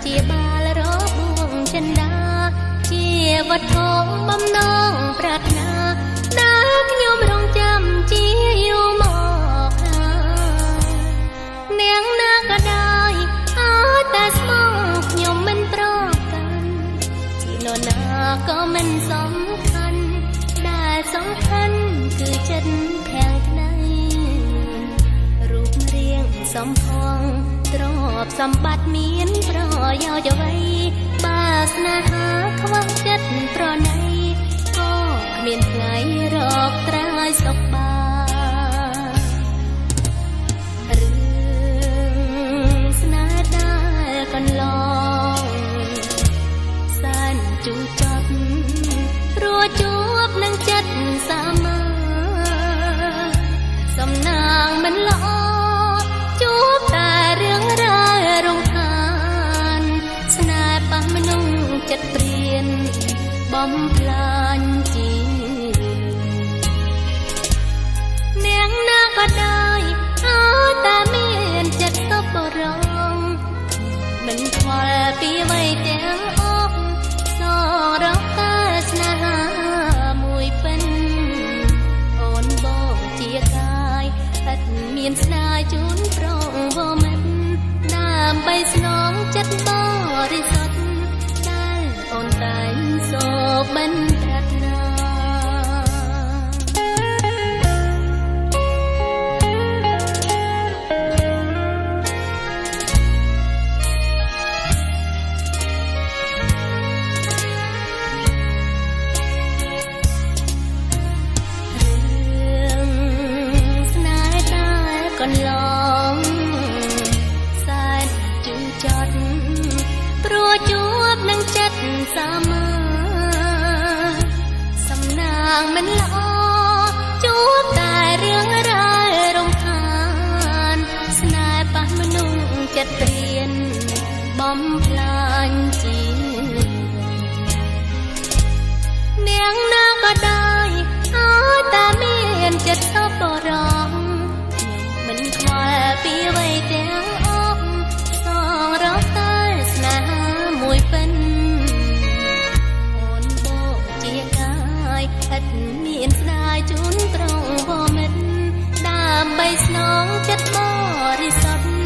ជាបាល់របួងចិន្តាជាវត្ថុបំណងប្រាថ្នាដែលខ្ញុំរងចាំជាយូរមកហើយនាងណាក៏ដោយអើតែស្មងខ្ញុំមិនប្រកាន់ជានរណាក៏មិនសំខាន់ដែលសំខាន់គឺចិត្តខាងថ្នៃរូបរាងសំផងទ្រព្យសម្បត្តិមានប្រយោជន៍អ្វីបើស្នេហាខ្វះចិត្តប្រណីក៏គ្មានថ្ងៃរកត្រើយសុខបានរឿងស្នេហ៍ដែលកន្លងសែនជូរចត់ព្រោះជួបនឹងចិត្តសាមាសំណាងមិនល្អជួបតែរឿងរ៉ាវរំខានស្នេហ៍ប៉ះមនុស្សចិត្តព្រានបំផ្លាញជីនាងណាក៏ដោយអើតែមានចិត្តសប្បុរសមិនខ្វល់ពីអ្វីទាំងអស់សរកតែស្នេហាមួយពេញអូនបងជាកាយឥតមានស្នាជូនប្រងវមិនដើម្បីស្នងចិត្តបរិសុទ្ធដែលអូនតែងសូបិនប្រាថ្នាកន្លងសែនជូរចត់ព្រោះជួបនឹងចិត្តសាមាសំណាងមិនល្អជួបតែរឿងរ៉ាវរំខានស្នេហ៍ប៉ះមនុស្សចិត្តព្រានបំផ្លាញជីនាងណាក៏ដោយអើតែមានចិត្តសប្បុរសមិនខ្វល់ពីអ្វីទាំងអស់សងរកតែស្នេហាមួយពេញអូនបងជាកាយឥតមានស្នាជូនត្រង់វមិត្តដើម្បីស្នងចិត្តបរិសុទ្ធ